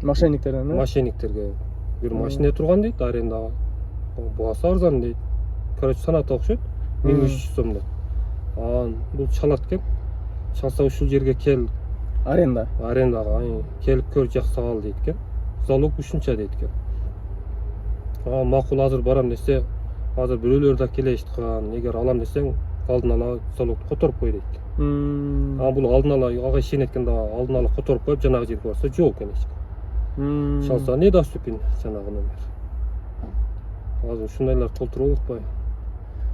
Мошенниктерден, Мошенниктерге бир машине турган дейт, арендага. Буасы арзан дейт. Короче, саната окшойт. 1300 сомдо. Бул чалат экен. Чалса ушул жерге кел. Арендага келип көр, жакса ал дейт экен. Залог ушунча дейт экен. Макул, азыр барам десе, азыр бирөөлөр да келешиткан. Эгер алам десең, алдын ала залогду которуп кой дейт экен. Бул алдын ала ага ишенет экен да, алдын ала которуп коюп жанагы жерге барса жок экен эч ким. Чалса недоступен жанагы номер. Азыр ушундайлар толтуруп атпайбы?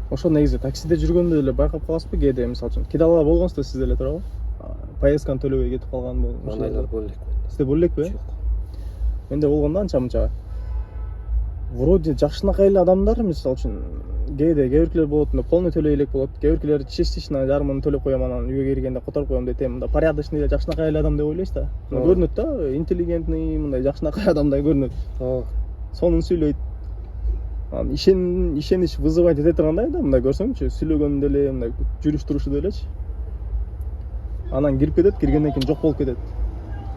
Ошо негизи таксиде жүргөндө эле байкап каласызбы? Кээде мисалы үчүн кидала болгонсузда сиз деле туурабы? Поездканы төлөбөй кетип калган болуп. Андайлар боло элек. Сизде боло элекпи? Жок. Менде болгондо анча-мынча. Вроде жакшынакай эле адамдар, мисалы үчүн кээде кээ биркилер болот, полный төлөй элек болот. Кээ биркилер частично жарымын төлөп коём, анан үйгө киргенде которуп коём дейт. Мындай порядочный жакшынакай эле адам деп ойлойсуз да. Көрүнөт да, интеллигентный, мындай жакшынакай адамдай көрүнөт. сонун сүйлөйт. Анан ишенич вызывать эте тургандай да, мындай көрсөңчү, сүйлөгөнүндө эле, мындай жүрүш турушунда элечи. Анан кирип кетет, киргенден кийин жок болуп кетет.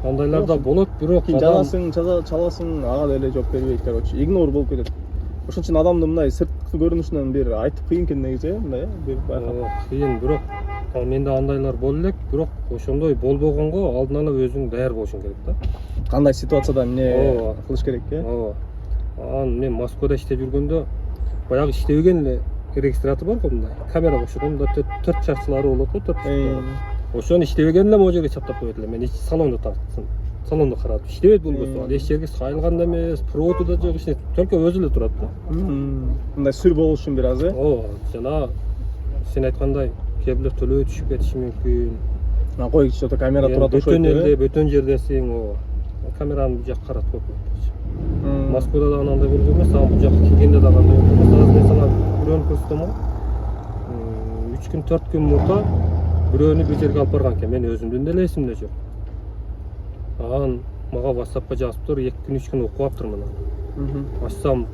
Андайлар да болот, бирок Кийин жазасың, чаласың, ага да эле жооп бербейт, короче, игнор болуп кетет. Ошон үчүн адамды мындай сырткы көрүнүшүнөн бир айтып кыйын экен негизи, мындай, бир байкап. кыйын, бирок менде андайлар боло элек, бирок ошондой болбогонго алдын ала өзүң даяр болушуң керек да. Кандай ситуацияда эмне Ооба. кылыш керек, э? Ооба. Анан мен Москвада иштеп жүргөндө баягы иштебеген эле регистратор бар го, мындай камера кошулган, төрт чарчылары болот го, төрт. Ошону иштебеген эле могу жерге чаптап коет эле. Мен ич салондо тарттым. Салондо карап иштебейт болбосо, ал эч жерге сайылган да эмес, проводу да жок, ичинде только өзү эле турат да. Мындай сүр болуш үчүн бир аз, э? Ооба, жана сен айткандай кээ бирler төлөө түшүп кетиши мүмкүн. Кой, что-то камера турат Бөтөн элде, бөтөн жердесиң, ооба. Камераны бул жакка каратып коюп койчу. Москвада да андай болуп эмес, анан бул жакка келгенде да кандай болуп эмес. Азыр мен сага бирөөнү көрсөтөм. 3 күн 4 күн мурда бирөөнү бир жерге алып барган экен. Мен өзүмдүн деле эсимде жок. Анан мага WhatsAppка жазыптыр, 2 күн 3 күн окуп аптырмын аны. Ачсам,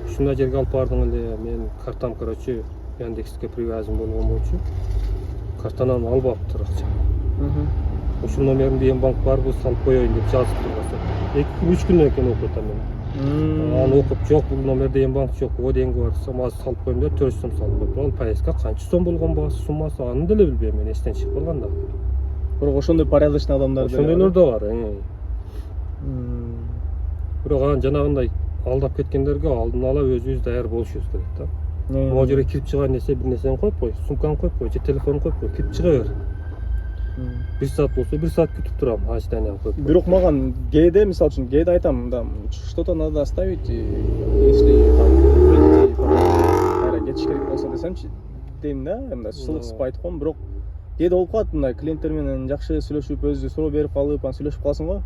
ушундай жерге алып бардың эле, мен картам, короче, Яндекске привязан болгон болчу. Картанан алып аптыр акча. Ушул номеримде эң банк барбы, салып коеюн деп жазыптыр WhatsApp. 2 күн 3 күндөн кийин окуп атам мен. Анан окуп, жок, бул номерде эң банк жок, о деньги бар десем, азыр салып коеюн деп 400 сом салып коюп. Ал поездка канча сом болгон баасы, суммасы аны деле билбейм, мен эстен чыгып калган да. Бирок ошондой порядочный адамдар да. Ошондойлор да бар. Бирок анан жанагындай алдап кеткендерге алдын ала өзүбүз даяр болушубуз керек да. Могу жерге кирип чыган нерсе, бир нерсени коюп кой, сумкаңды коюп кой, же телефонду коюп кой, кирип чыга бер. 1 саат болсо 1 саат күтүп турам, ачтанияны коюп. Бирок маган кээде, мисалы үчүн, кээде айтам, да, что-то надо оставить, если там кайра кетиш керек болсо десемчи, дейм да, мындай сылыксып айтып коем, бирок кээде болуп калат, мындай клиенттер менен жакшы сүйлөшүп, өзү суроо берип калып, анан сүйлөшүп каласың го.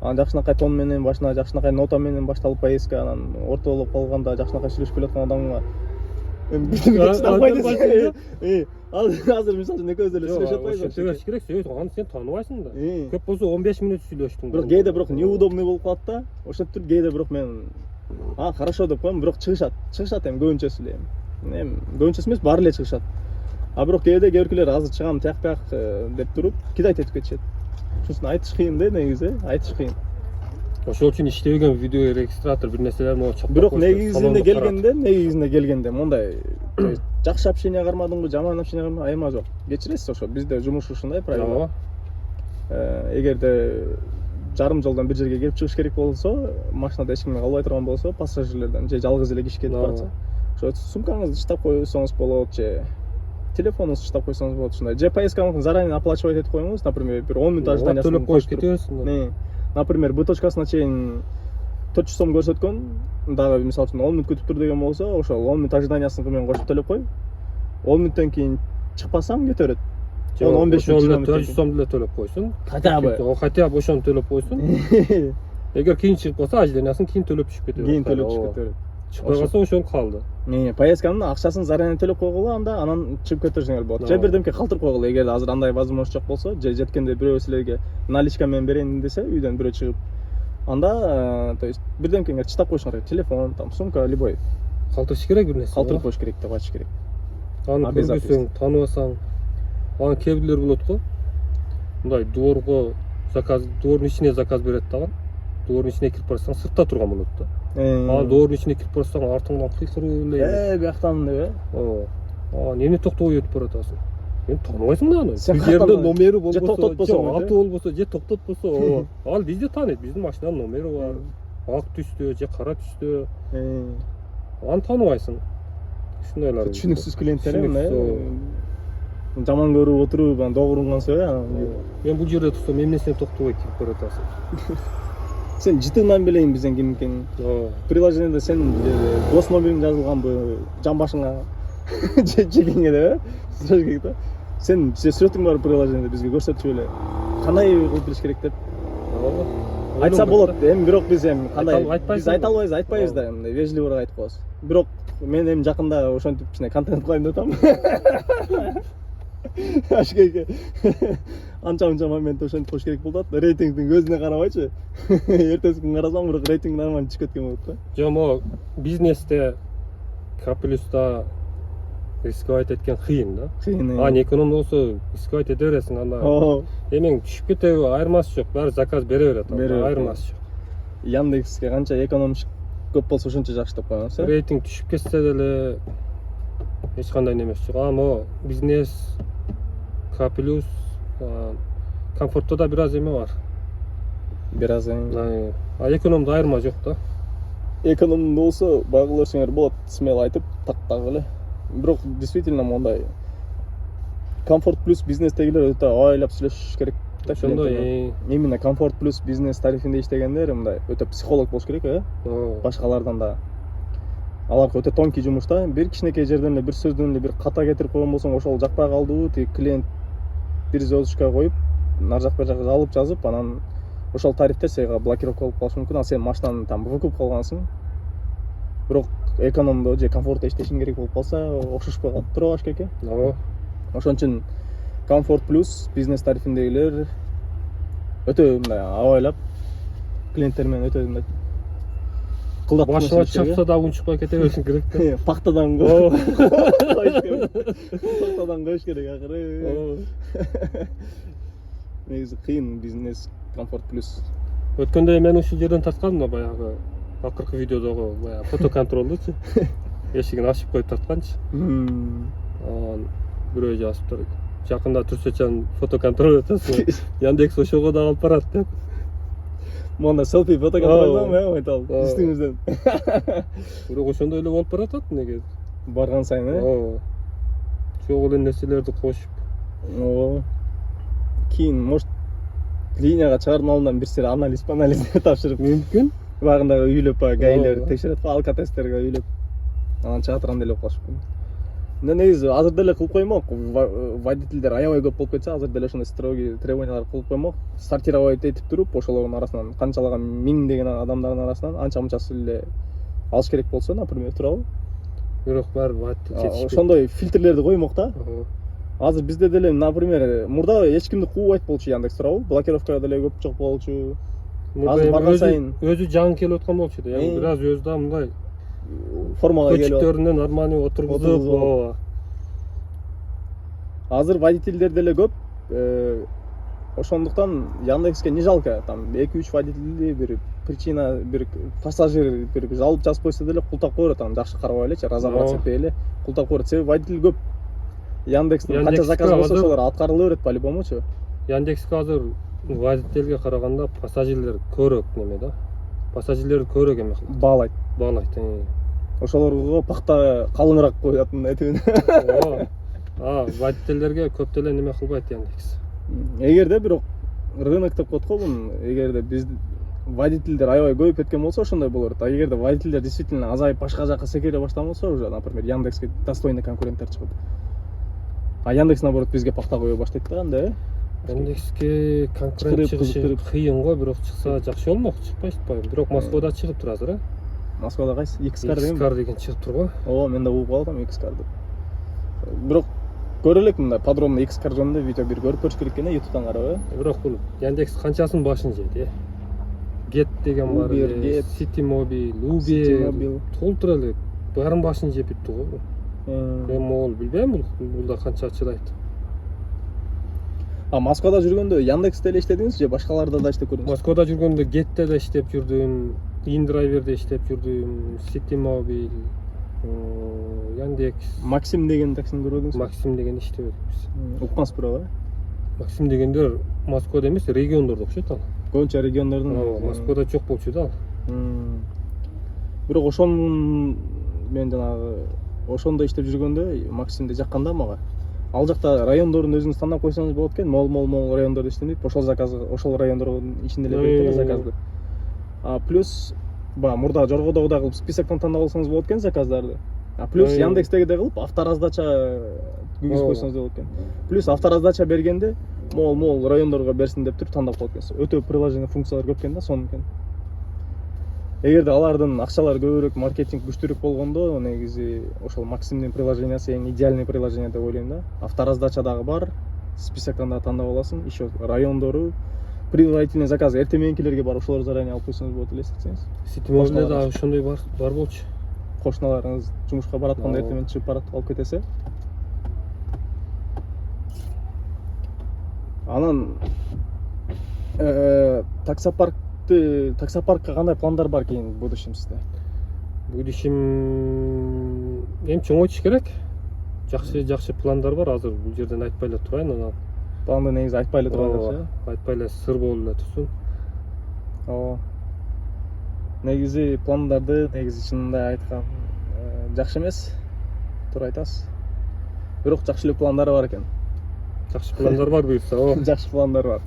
Анан жакшынакай тон менен башына, жакшынакай нота менен башталып поездка, анан ортолоп калганда жакшынакай сүйлөшүп келаткан адамга азыр мисалы үчүн экөөбүз деле сүйлөшүп атпайбызбы? Сүйлөшүш керек, аны сен тааныбайсың да. Көп болсо 15 минут сүйлөштүң. Бирок кээде бирок неудобный болуп калат да. Ошентип кээде бирок мен хорошо деп коем, бирок чыгышат эми көбүнчөсү эле. Эми көбүнчөсү эмес, баары эле чыгышат. А бирок кээде кээ биркилер азыр чыгам тияк деп туруп кидайт этип кетишет. Ошон үчүн айтыш кыйын да, негизи, айтыш кыйын. Ошол үчүн иштебеген видео регистратор бир нерселерди могу чаптап Бирок негизинде келгенде мондай жакшы общение кармадыңбы, жаман общение кармадыңбы, айырма жок. Кечиресиз ошо, бизде жумуш ушундай правила. Эгерде жарым жолдон бир жерге кирип чыгыш керек болсо, машинада эч ким калбай турган болсо, пассажирлерден же жалгыз эле киши кетип барса, ошо сумкаңызды таштап койсоңуз болот, же телефонуңузду таштап койсоңуз болот, ушундай. Же поездканы заранее оплачивать этип коюңуз, например, бир 10 минут ожиданиясын төлөп коюп кетесиң. Например, Б точкасына чейин 400 сом көрсөткөн, дагы мисалы үчүн 10 минут күтүп тур деген болсо, ошол 10 минут ожиданиясын менен кошуп төлөп кой. 10 минуттан кийин чыкпасам кете берет. 15 минут 400 сом деле төлөп койсун. Хотя бы ошону төлөп койсун. Эгер кийин чыгып калса, ожиданиясын кийин төлөп түшүп кете берет. Кийин төлөп түшүп кете берет. Чыкпай калса ошол калды. Поездканын акчасын заранее төлөп койгула, анда анан чыгып кетирсиңер болот. Же бирдемке калтырып койгула, эгерде азыр андай возможность жок болсо, же жеткенде бирөө силерге наличка менен берейин десе, үйдөн бирөө чыгып, анда, то есть бирдемкеңе чытап коюшуң керек, телефон, там сумка, любой. Калтырыш керек бир нерсе. Калтырып коюш керек деп айтыш керек. Аны көргөсөң, тааныбасаң, анан кээ бирлер болот го. Мындай дворго заказ, двордун ичине заказ берет дагы. Двордун ичине кирип барсаң, сыртта турган болот да. Анан двордун ичине кирип барсаң, артыңдан кыйкырып эле. Бияктан деп, ооба. Эмне токтобой өтүп баратасың? Мен тааныбайсың да аны. Бир жерде номери болбосо, аты болбосо, же токтотпосо, ал бизди тааныйт. Биздин машинанын номери бар. Ак түстө же кара түстө. Аны тааныбайсың. Ушундайлар. Түшүнүксүз клиенттер жаман көрүп отуруп, анан догурунган сөйө. Мен бул жерде турсам, эмнесине токтобой кирип баратасың? Сен жытыңдан билейин бизден ким экенин. Приложениеде сенин дос номериң жазылганбы, жан башыңа, жегеңе деп, сураш керек да. Сен сүрөтүң бар приложениеде бизге көрсөтүп эле. Кандай кылып билиш керек деп. Айтса болот. Эми бирок биз кандай биз айта албайбыз, айтпайбыз да, мындай вежливыраак айтып коебуз. Бирок мен эми жакында ошентип кичине контент кылайын деп атам. Ашкеге анча мынча момент ошентип коюш керек болуп атат. Рейтингдин көзүнө карабайчы. Эртеси күн карасам бирок рейтинг нормально түшүп кеткен болот го. Жок, могу бизнесте К+да рисковать эткен кыйын да. Кыйын. Эконом болсо рисковать эте бересиң, анда эмең түшүп кетеби, айырмасы жок, баары заказ бере берет, айырмасы жок. Яндекске канча экономчу көп болсо ошончо жакшы деп коебуз, э? Рейтинг түшүп кетсе деле эч кандай немеси жок. Могу бизнес К+, комфортто да бир аз эме бар. Бир аз Экономдо айырма жок да. эконом болсо багы көрсөңөр болот, смело айтып тактагыле. Бирок действительно мондай комфорт плюс бизнестегилер өтө айлап сүйлөшүш керек да. Ошондой именно комфорт плюс бизнес тарифинде иштегендер мындай өтө психолог болуш керек, э? Башкалардан да. Алар өтө тонкий жумушта, бир кичинекей жерден эле бир сөздөн эле бир ката кетирип койгон болсоң, ошол жакпай калдыбы, тиги клиент бир звездочка коюп, нар жак бер жакка алып жазып, анан ошол тарифте сага блокировка болуп калышы мүмкүн. Ал сен машинаны там выкуп калгансың. Бирок экономдо же комфортто иштешиң керек болуп калса, окшошпой калып туруп ашкеке. Ошон үчүн комфорт плюс бизнес тарифиндегилер өтө мындай абайлап клиенттер менен өтө мындай кылдап башыңа чапса да унчукпай кете беришиң керек да. Пактадан пактадан коюш керек акыры. Негизи кыйын бизнес комфорт плюс. Өткөндө мен ушул жерден тарткам да, баягы акыркы видеодогу баягы фотоконтролдучу. Эшигин ачып коюп тартканчы. Бирөө жазыптыр. Жакында Түрсөчан фотоконтрол этесиң. Яндекс ошого да алып барат деп. Монда селфи фотоконтролдон айталы. Үстүңүздөн. Бирок ошондой эле болуп баратат неге? Барган сайын, э? Чогуу эле нерселерди кошуп. Кийин может линияга чыгаруудан алдынан бир сери анализ тапшырып мүмкүн. Багында үйлөп гаилер текшерет, алкотесттерге үйлөп анан чыгатырган деле болуп калышы мүмкүн. Негизи азыр деле кылып коймок. Водительдер аябай көп болуп кетсе, азыр деле ошондой строгий требованиялар кылып коймок. Сортировать этип туруп, ошолордун арасынан канчалаган миңдеген адамдардын арасынан анча-мынчасы эле алыш керек болсо, например, туурабы? Бирок баары водитель жетишпейт. Ошондой фильтрлерди коймок да. Азыр бизде деле, например, мурда эч кимди куубайт болчу Яндекс, туурабы? Блокировка деле көп чыгып болчу. Азыр барган сайын өзү жаңы келип аткан болчу да. Бир аз өзү да мындай формага келип көчүктөрүнө нормальный отургузуп. Азыр водительдер деле көп. Ошондуктан Яндекске не жалко, там 2-3 водительди бир причина, бир пассажир бир жалоба жазып койсо деле култап коёрот, там жакшы карабай элечи, разобраться этпей эле култап коёрот. Себеби водитель көп. Яндекстин канча заказ болсо ошолор аткарыла берет по-любомучу. Яндекске азыр водительге караганда пассажирлер көбүрөөк неме да. Пассажирлер көбүрөөк эме кылат. Баалайт. Ошолорго пакта калыңыраак коёт мындай этибин. Водительдерге көп деле неме кылбайт Яндекс. Эгерде бирок рынок деп коет го бун, эгерде биз водительдер аябай көбөйүп кеткен болсо ошондой болор. А эгерде водительдер действительно азайып башка жакка секире баштаган болсо, уже, например, Яндекске достойный конкуренттер чыгат. А Яндекс наоборот бизге пакта кое баштайт да анда, э? Яндекске конкурент чыгышы кыйын го, бирок чыкса жакшы болмок, чыкпайт атпайбы. Бирок Москвада чыгып тур азыр, э? Москвада кайсы? X-Car деген чыгып тур го. Мен да угуп калдым X-Car деп. Бирок көрө элек мындай подробно X-Car жөнүндө видео бир көрүп көрүш керек экен, YouTube'дан карап, э? Бирок бул Яндекс канчасын башын жейт, э? Get деген бар, City Mobile, Uber, толтура эле баарын башын жеп бүттү го. Ол билбейм, бул канча чыдайт. Москвада жүргөндө Яндексте эле иштедиңиз же башкаларда да иштеп көрдүңүз? Москвада жүргөндө Get'те да иштеп жүрдүм, InDriver'де иштеп жүрдүм, City Mobile, Яндекс. Максим деген таксини көрдүңүз? Максим деген иштебедик биз. Уккансыз бирок, э? Максим дегендер Москвада эмес, региондордо окшойт ал. Көбүнчө региондордун. Москвада жок болчу да ал. Бирок мен жанагы ошондо иштеп жүргөндө Максимди жакканда мага. Ал жакта райондордун өзүңүз тандап койсоңуз болот экен. Мол райондордо иштенет. Ошол райондордун ичинде эле берет заказды. Плюс мурда жоргодогудай кылып списоктон тандап алсаңыз болот экен заказдарды. Плюс Яндекстегидей кылып автораздача күйгүзүп койсоңуз болот экен. Плюс автораздача бергенде мол райондорго берсин деп туруп тандап коет экенсиз. Өтө приложение функциялар көп экен да, сонун экен. эгерде алардын акчалары көбүрөөк, маркетинг күчтүүрөөк болгондо, негизи ошол Максимдин приложениясы эң идеальный приложение деп ойлойм да. Автораздача дагы бар, списоктон дагы тандап аласың, еще райондору, предварительный заказ эртең мененкилерге барып ошолор заранее алып койсоңуз болот эле эсептесеңиз. Ситимобилде дагы ошондой бар болчу. Кошуналарыңыз жумушка баратканда Ооба. эртең менен чыгып барат, алып кетесе. Анан таксопаркка кандай пландар бар кийин в будущем сизде? Будущем эми чоңойтуш керек. Жакшы пландар бар. Азыр бул жерден айтпай эле турайын, анан Планды негизи айтпай эле турган. айтпай эле сыр болуп эле турсун. Ооба. Негизи пландарды негизи чынында айткан жакшы эмес. Туура айтасыз. Бирок жакшы эле пландары бар экен. Жакшы пландар бар буюрса, ооба. Жакшы пландар бар.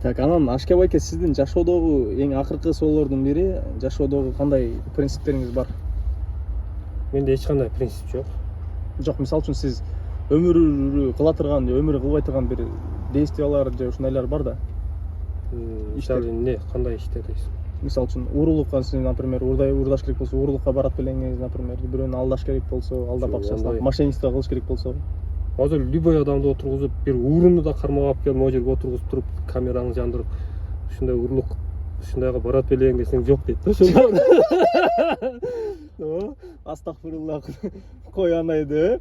Так, анан Ашкебай эке, сиздин жашоодогу эң акыркы суроолордун бири, жашоодогу кандай принциптериңиз бар? Менде эч кандай принцип жок. Жок, мисалы үчүн сиз өмүрү кыла турган же өмүрү кылбай турган бир действиялар же ушундайлар бар да. Мисалы эмне, кандай иштер дейсиз? Мисалы үчүн уурулукка сиз, например, уурдаш керек болсо, уурулукка барат белеңиз, например, бирөөнү алдаш керек болсо, алдап Жок, акчасын андай. мошенничество кылыш керек болсо. Азыр любой адамды отургузуп, бир урунду да кармап алып келип, могу жерге отургузуп туруп, камераңды жандырып, ушундай урурлук, ушундайга барат белең десең жок дейт да ошондо. Астагфируллах. Кой анайды.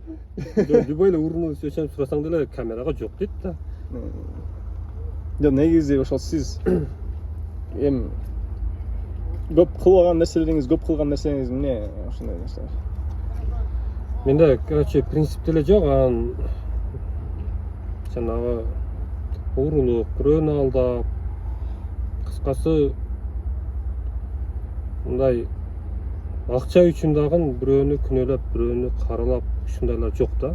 Любой эле урунду өчөн сурасаң деле камерага жок дейт да. Жок, негизи ошол сиз эми көп кылбаган нерселериңиз, көп кылган нерселериңиз эмне ошондой нерселер? Менде, короче, принцип деле жок, анан жанагы урулук, бирөөнү алдап, кыскасы мындай акча үчүн дагы бирөөнү күнөөлөп, бирөөнү каралап, ушундайлар жок да.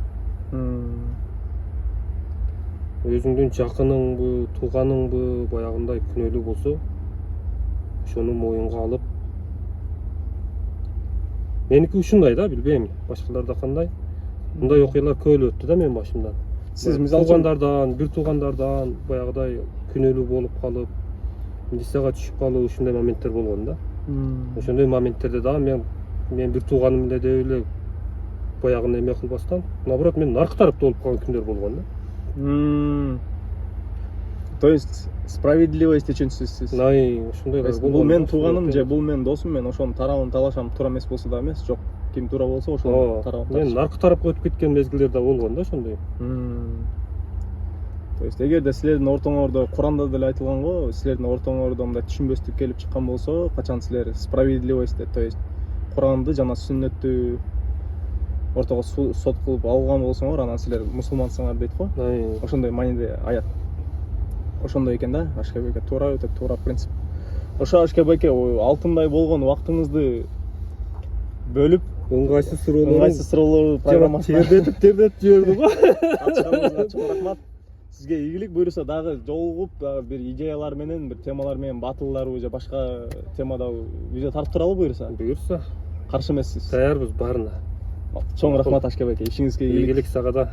Өзүңдүн жакыныңбы, тууганыңбы баягындай күнөөлүү болсо, ошону моюнга алып, меники ушундай да, билбейм, башкаларда кандай. Мындай окуялар көп эле өттү да менин башымдан. Сиз мисалы үчүн бир туугандардан баягыдай күнөөлүү болуп калып, милицияга түшүп калуу, ушундай моменттер болгон да. Ошондой моменттерде дагы мен бир тууганым эле деп эле баягы эме кылбастан, наоборот, мен наркы тарапта болуп калган күндөр болгон да. То есть справедливость үчүн сиз. Ушундайлар болгон. Бул менин тууганым же бул менин досум, мен ошонун тарабын талашам, туура эмес болсо да эмес, жок. Ким туура болсо ошонун тарабын. Мен наркы тарапка өтүп кеткен мезгилдер да болгон да ошондой. То есть эгерде силердин ортоңордо Куранда деле айтылган го, силердин ортоңордо мындай түшүнбөстүк келип чыккан болсо, качан силер справедливость, то есть Куранды жана сүннөттү ортого сот кылып алган болсоңор, анан силер мусулмансыңар дейт го. Ошондой мааниде аят. Ошондой экен да, Ашкебай эке, туура, өтө туура принцип. Ошо Ашкебай эке, алтындай болгон убактыңызды бөлүп, ыңгайсыз суроолор программасына тердетип жиберди го. ачыгыңызга чоң рахмат. Сизге ийгилик, буюрса дагы жолугуп, бир идеялар менен, бир темалар менен, батылдарбы же башка темада видео тартып туралы буюрса. Буюрса, Каршы эмессиз. даярбыз баарына. Чоң рахмат Ашкебай эке, ишиңизге Ийгилик сага да.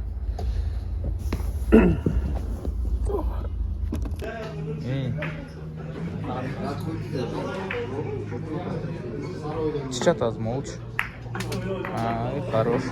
Сейчас молчь. Хорош.